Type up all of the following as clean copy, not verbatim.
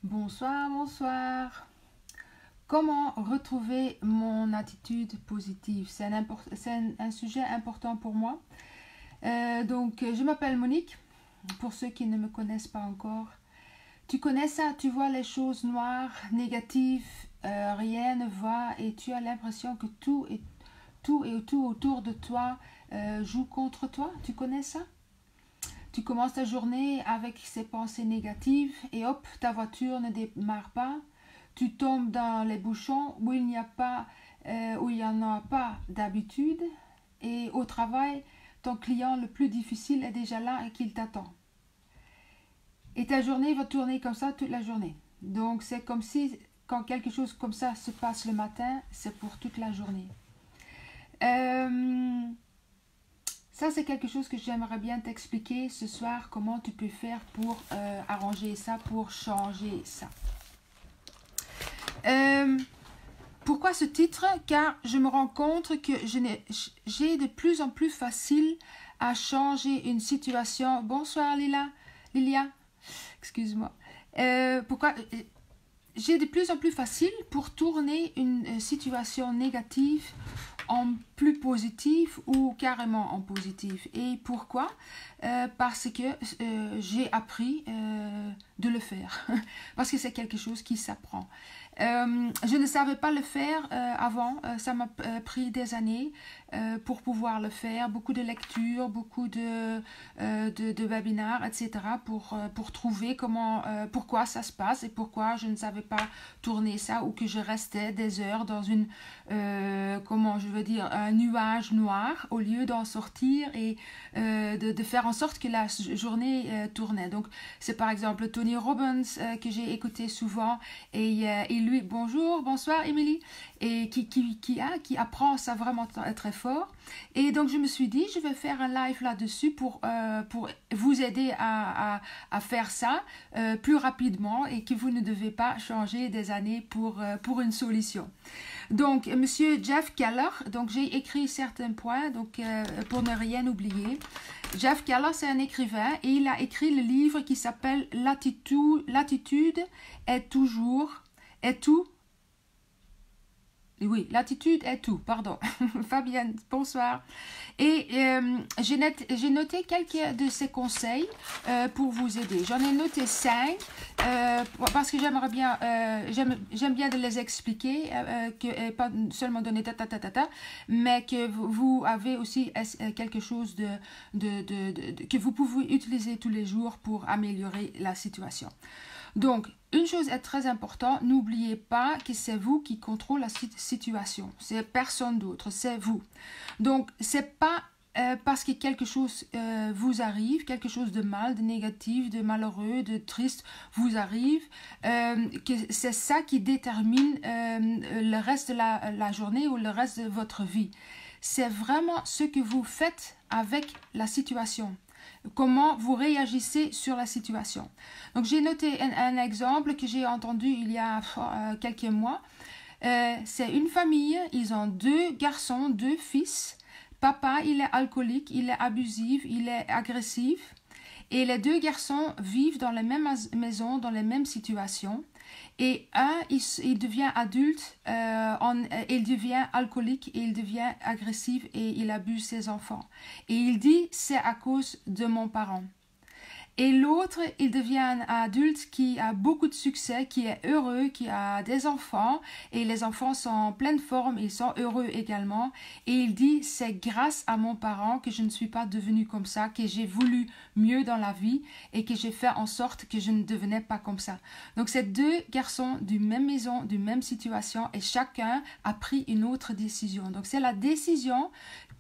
Bonsoir, bonsoir. Comment retrouver mon attitude positive? C'est un sujet important pour moi. Je m'appelle Monique, pour ceux qui ne me connaissent pas encore. Tu connais ça, tu vois les choses noires, négatives, rien ne va et tu as l'impression que tout autour de toi joue contre toi. Tu connais ça? Tu commences ta journée avec ces pensées négatives et hop, ta voiture ne démarre pas. Tu tombes dans les bouchons où il n'y a pas, où il n'y en a pas d'habitude. Et au travail, ton client le plus difficile est déjà là et qu'il t'attend. Et ta journée va tourner comme ça toute la journée. Donc c'est comme si quand quelque chose comme ça se passe le matin, c'est pour toute la journée. Ça, c'est quelque chose que j'aimerais bien t'expliquer ce soir, comment tu peux faire pour arranger ça, pour changer ça. Pourquoi ce titre? Car je me rends compte que j'ai de plus en plus facile à changer une situation. Bonsoir Lilia, excuse-moi. Pourquoi j'ai de plus en plus facile pour tourner une situation négative en plus positif ou carrément en positif. Et pourquoi? Parce que j'ai appris de le faire. Parce que c'est quelque chose qui s'apprend. Je ne savais pas le faire avant. Ça m'a pris des années pour pouvoir le faire. Beaucoup de lectures, beaucoup de webinaires, etc. pour trouver pourquoi ça se passe et pourquoi je ne savais pas tourner ça ou que je restais des heures dans une un nuage noir au lieu d'en sortir et de faire en sorte que la journée tournait. Donc c'est par exemple Tony Robbins que j'ai écouté souvent et lui, bonsoir Émilie, et qui apprend ça vraiment très fort. Et donc je me suis dit, je vais faire un live là-dessus pour vous aider à faire ça plus rapidement et que vous ne devez pas changer des années pour une solution. Donc, Monsieur Jeff Keller, donc j'ai écrit certains points pour ne rien oublier. Jeff Keller, c'est un écrivain et il a écrit le livre qui s'appelle L'attitude est tout. Oui, l'attitude est tout, pardon. Fabienne, bonsoir. Et j'ai noté quelques de ces conseils pour vous aider. J'en ai noté 5 parce que j'aimerais bien, j'aime bien de les expliquer, et pas seulement donner mais que vous avez aussi quelque chose que vous pouvez utiliser tous les jours pour améliorer la situation. Donc, une chose est très importante, n'oubliez pas que c'est vous qui contrôlez la situation. C'est personne d'autre, c'est vous. Donc, c'est pas parce que quelque chose vous arrive, quelque chose de mal, de négatif, de malheureux, de triste vous arrive, que c'est ça qui détermine le reste de la journée ou le reste de votre vie. C'est vraiment ce que vous faites avec la situation. Comment vous réagissez sur la situation. Donc j'ai noté un exemple que j'ai entendu il y a quelques mois. C'est une famille, ils ont 2 garçons, 2 fils. Papa, il est alcoolique, il est abusif, il est agressif. Et les 2 garçons vivent dans la même maison, dans les mêmes situations. Et il devient adulte, il devient alcoolique, et il devient agressif et il abuse ses enfants. Et il dit, c'est à cause de mon parent. Et l'autre, il devient un adulte qui a beaucoup de succès, qui est heureux, qui a des enfants. Et les enfants sont en pleine forme, ils sont heureux également. Et il dit, c'est grâce à mon parent que je ne suis pas devenue comme ça, que j'ai voulu mieux dans la vie et que j'ai fait en sorte que je ne devenais pas comme ça. Donc c'est 2 garçons d'une même maison, d'une même situation et chacun a pris une autre décision. Donc c'est la décision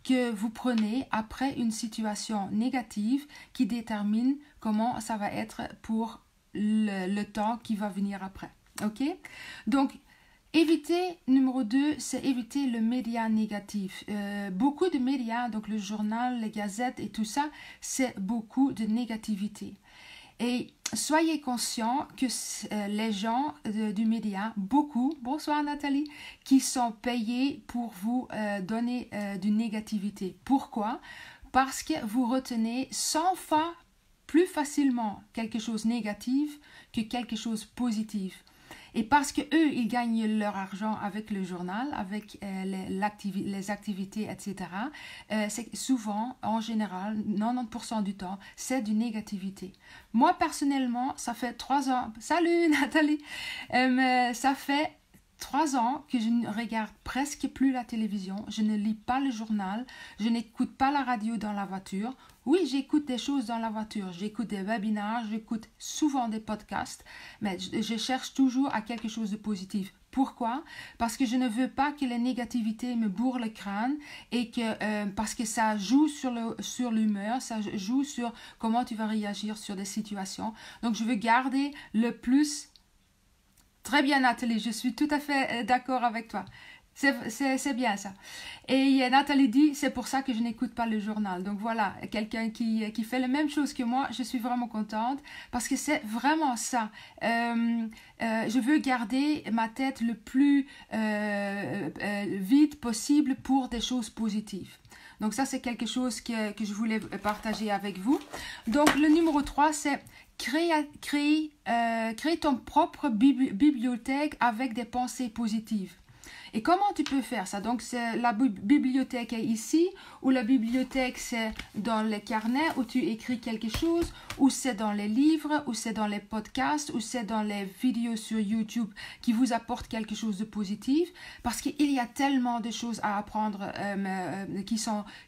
que vous prenez après une situation négative qui détermine comment ça va être pour le temps qui va venir après. Ok? Donc, numéro 2, c'est éviter le média négatif. Beaucoup de médias, donc le journal, les gazettes et tout ça, c'est beaucoup de négativité. Et soyez conscients que les gens du média, beaucoup, bonsoir Nathalie, qui sont payés pour vous donner de négativité. Pourquoi? Parce que vous retenez 100 fois plus facilement quelque chose de négatif que quelque chose de positif. Et parce que eux, ils gagnent leur argent avec le journal, avec les activités, etc., c'est souvent, en général, 90% du temps, c'est du négativité. Moi, personnellement, ça fait 3 ans... Salut Nathalie! Ça fait 3 ans que je ne regarde presque plus la télévision, je ne lis pas le journal, je n'écoute pas la radio dans la voiture. Oui, j'écoute des choses dans la voiture, j'écoute des webinaires, j'écoute souvent des podcasts, mais je cherche toujours à quelque chose de positif. Pourquoi? Parce que je ne veux pas que les négativités me bourrent le crâne et que parce que ça joue sur l'humeur, ça joue sur comment tu vas réagir sur des situations. Donc, je veux garder le plus... Très bien, Nathalie, je suis tout à fait d'accord avec toi. C'est bien ça. Et Nathalie dit, c'est pour ça que je n'écoute pas le journal. Donc voilà, quelqu'un qui fait la même chose que moi, je suis vraiment contente parce que c'est vraiment ça. Je veux garder ma tête le plus vide possible pour des choses positives. Donc ça, c'est quelque chose que je voulais partager avec vous. Donc le numéro 3, c'est créer ton propre bibliothèque avec des pensées positives. Et comment tu peux faire ça? Donc, la bibliothèque est ici, ou la bibliothèque, c'est dans les carnets où tu écris quelque chose, ou c'est dans les livres, ou c'est dans les podcasts, ou c'est dans les vidéos sur YouTube qui vous apportent quelque chose de positif. Parce qu'il y a tellement de choses à apprendre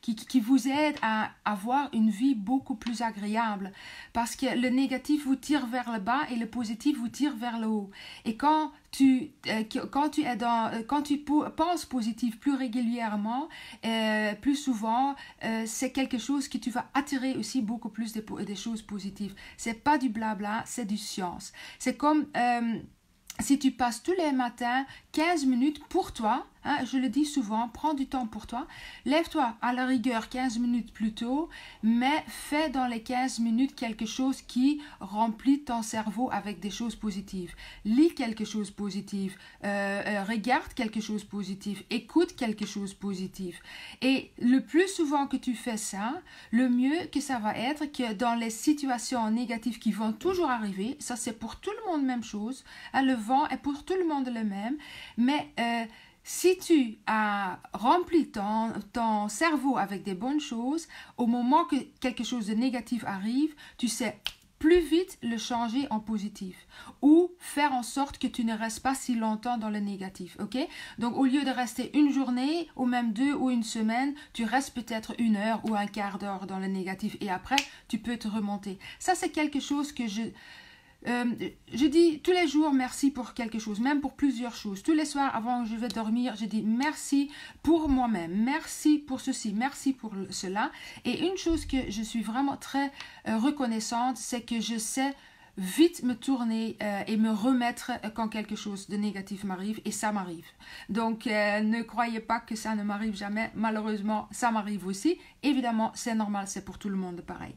qui vous aident à avoir une vie beaucoup plus agréable. Parce que le négatif vous tire vers le bas et le positif vous tire vers le haut. Et quand tu penses positif plus régulièrement, plus souvent, c'est quelque chose que tu vas attirer aussi beaucoup plus des choses positives. C'est pas du blabla, c'est du science. C'est comme si tu passes tous les matins 15 minutes pour toi, hein, je le dis souvent, prends du temps pour toi, lève-toi à la rigueur 15 minutes plus tôt, mais fais dans les 15 minutes quelque chose qui remplit ton cerveau avec des choses positives. Lis quelque chose de positif, regarde quelque chose de positif, écoute quelque chose de positif. Et le plus souvent que tu fais ça, le mieux que ça va être que dans les situations négatives qui vont toujours arriver, ça c'est pour tout le monde même chose, hein, le vent est pour tout le monde le même, mais si tu as rempli ton cerveau avec des bonnes choses, au moment que quelque chose de négatif arrive, tu sais plus vite le changer en positif ou faire en sorte que tu ne restes pas si longtemps dans le négatif, ok? Donc, au lieu de rester une journée ou même 2 ou une semaine, tu restes peut-être 1 heure ou un quart d'heure dans le négatif et après, tu peux te remonter. Ça, c'est quelque chose que je dis tous les jours merci pour quelque chose, même pour plusieurs choses. Tous les soirs avant que je vais dormir, je dis merci pour moi-même, merci pour ceci, merci pour cela. Et une chose que je suis vraiment très reconnaissante, c'est que je sais vite me tourner et me remettre quand quelque chose de négatif m'arrive, et ça m'arrive. Donc ne croyez pas que ça ne m'arrive jamais, malheureusement ça m'arrive aussi. Évidemment c'est normal, c'est pour tout le monde pareil.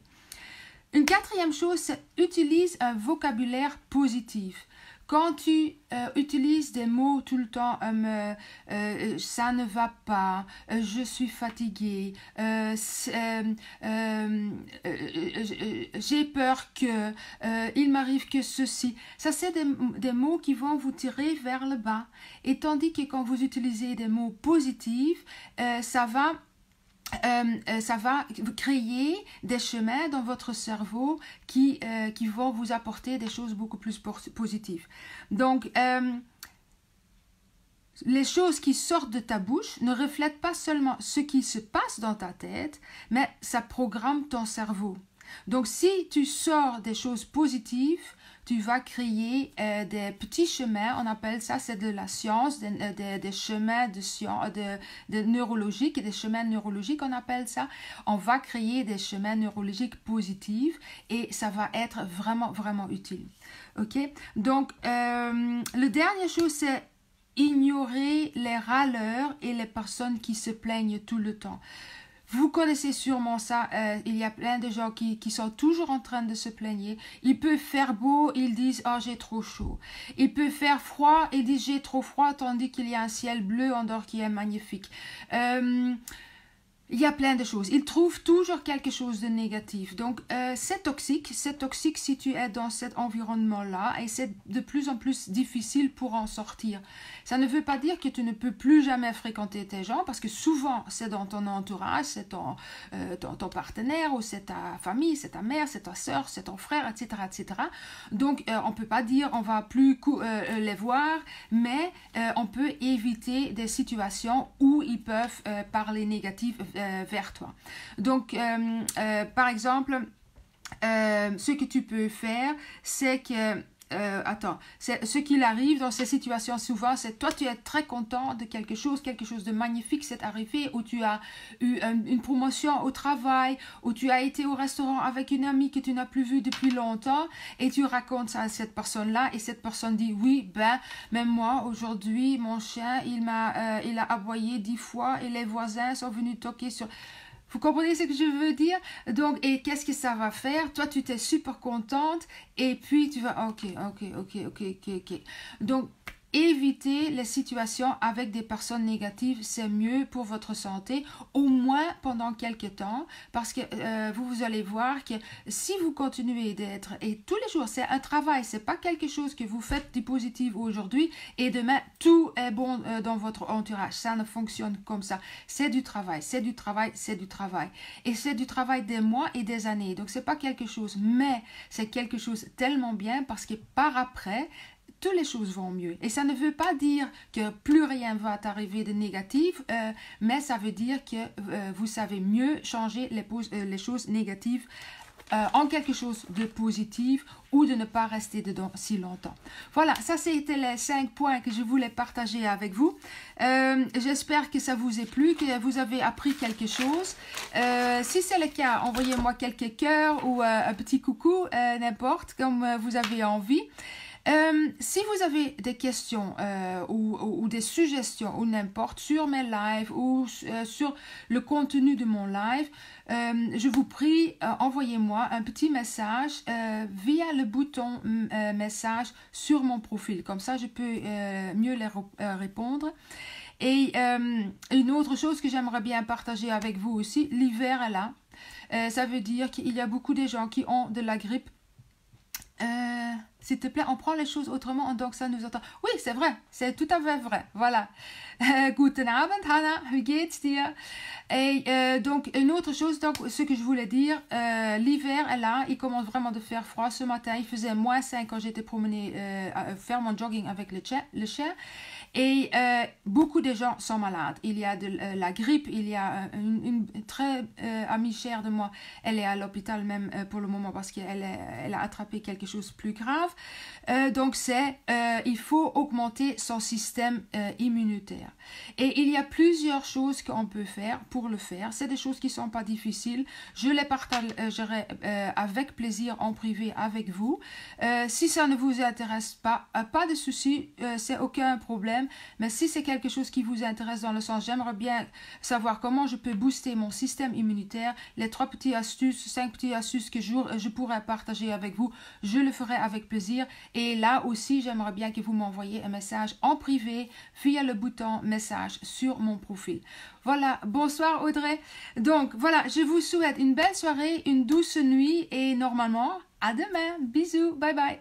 Une 4e chose, c'est utilise un vocabulaire positif. Quand tu utilises des mots tout le temps, ça ne va pas, je suis fatiguée, j'ai peur que, il m'arrive que ceci. Ça, c'est des mots qui vont vous tirer vers le bas. Et tandis que quand vous utilisez des mots positifs, ça va créer des chemins dans votre cerveau qui vont vous apporter des choses beaucoup plus positives. Donc, les choses qui sortent de ta bouche ne reflètent pas seulement ce qui se passe dans ta tête, mais ça programme ton cerveau. Donc, si tu sors des choses positives, tu vas créer des petits chemins, on appelle ça, c'est de la science, des chemins de neurologiques, des chemins neurologiques, on appelle ça. On va créer des chemins neurologiques positifs et ça va être vraiment, vraiment utile. Ok? Donc, la dernière chose, c'est ignorer les râleurs et les personnes qui se plaignent tout le temps. Vous connaissez sûrement ça, il y a plein de gens qui sont toujours en train de se plaigner. Il peut faire beau, ils disent « Oh, j'ai trop chaud ». Il peut faire froid, ils disent « J'ai trop froid », tandis qu'il y a un ciel bleu en dehors qui est magnifique. Il y a plein de choses. Ils trouvent toujours quelque chose de négatif. Donc, c'est toxique. C'est toxique si tu es dans cet environnement-là et c'est de plus en plus difficile pour en sortir. Ça ne veut pas dire que tu ne peux plus jamais fréquenter tes gens parce que souvent, c'est dans ton entourage, c'est ton partenaire ou c'est ta famille, c'est ta mère, c'est ta soeur, c'est ton frère, etc., etc. Donc, on ne peut pas dire on va plus les voir, mais on peut éviter des situations où ils peuvent parler négatif vers toi. Donc, par exemple, ce que tu peux faire, c'est que ce qu'il arrive dans ces situations souvent, c'est toi tu es très content de quelque chose de magnifique s'est arrivé, où tu as eu une promotion au travail, où tu as été au restaurant avec une amie que tu n'as plus vue depuis longtemps, et tu racontes ça à cette personne-là, et cette personne dit oui, même moi aujourd'hui, mon chien, il a aboyé 10 fois, et les voisins sont venus toquer sur... Vous comprenez ce que je veux dire? Donc, et qu'est-ce que ça va faire? Toi, tu t'es super contente et puis tu vas... Ok. Donc, éviter les situations avec des personnes négatives, c'est mieux pour votre santé, au moins pendant quelques temps, parce que vous allez voir que si vous continuez d'être, et tous les jours, c'est un travail, c'est pas quelque chose que vous faites du positif aujourd'hui et demain tout est bon dans votre entourage, ça ne fonctionne comme ça, c'est du travail, et c'est du travail des mois et des années, donc c'est pas quelque chose, mais c'est quelque chose tellement bien parce que par après, toutes les choses vont mieux. Et ça ne veut pas dire que plus rien va t'arriver de négatif, mais ça veut dire que vous savez mieux changer les choses négatives en quelque chose de positif ou de ne pas rester dedans si longtemps. Voilà, ça c'était les 5 points que je voulais partager avec vous. J'espère que ça vous a plu, que vous avez appris quelque chose. Si c'est le cas, envoyez-moi quelques cœurs ou un petit coucou, n'importe, comme vous avez envie. Si vous avez des questions ou des suggestions ou n'importe sur mes lives ou sur le contenu de mon live, je vous prie, envoyez-moi un petit message via le bouton message sur mon profil. Comme ça, je peux mieux les répondre. Et une autre chose que j'aimerais bien partager avec vous aussi, l'hiver est là. Ça veut dire qu'il y a beaucoup de gens qui ont de la grippe. S'il te plaît, on prend les choses autrement, donc ça nous entend. Oui, c'est vrai, c'est tout à fait vrai. Voilà. Guten Abend, Hannah, wie geht's dir? Et donc, une autre chose, donc, ce que je voulais dire, l'hiver est là, il commence vraiment de faire froid. Ce matin, il faisait -5 quand j'étais promener, faire mon jogging avec le chien. Et beaucoup de gens sont malades. Il y a de la grippe, il y a une très amie chère de moi, elle est à l'hôpital même pour le moment parce qu'elle a attrapé quelque chose de plus grave. Donc il faut augmenter son système immunitaire. Et il y a plusieurs choses qu'on peut faire pour le faire. C'est des choses qui ne sont pas difficiles. Je les partagerai avec plaisir en privé avec vous. Si ça ne vous intéresse pas, pas de souci, c'est aucun problème. Mais si c'est quelque chose qui vous intéresse dans le sens, j'aimerais bien savoir comment je peux booster mon système immunitaire, les 3 petites astuces, 5 petites astuces que je pourrais partager avec vous, je le ferai avec plaisir. Et là aussi, j'aimerais bien que vous m'envoyiez un message en privé via le bouton message sur mon profil. Voilà, bonsoir Audrey. Donc voilà, je vous souhaite une belle soirée, une douce nuit et normalement, à demain. Bisous, bye bye.